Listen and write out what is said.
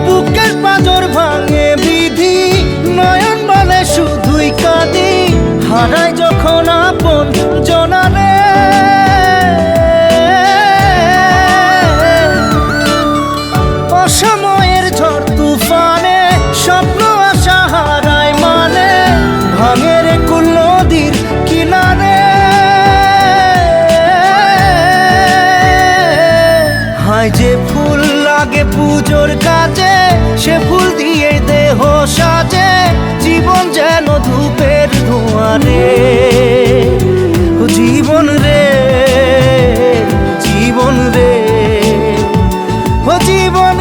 বুকের পাঁজর ভাঙে বিধি, নয়ন বলে শুধুই কাঁদি, হারাই যখন আপন জনারে। অসময়ের ঝড় তুফানে স্বপ্ন আশা হারায় মানে, ভাঙে রে কুল নদীর কিনারে। হায় যে ফুল লাগে পুজোর কাজে, সে ফুল দিয়ে দেহ সাজে, জীবন যেন ধূপের ধোঁয়ারে। জীবন রে, জীবন রে, ও জীবন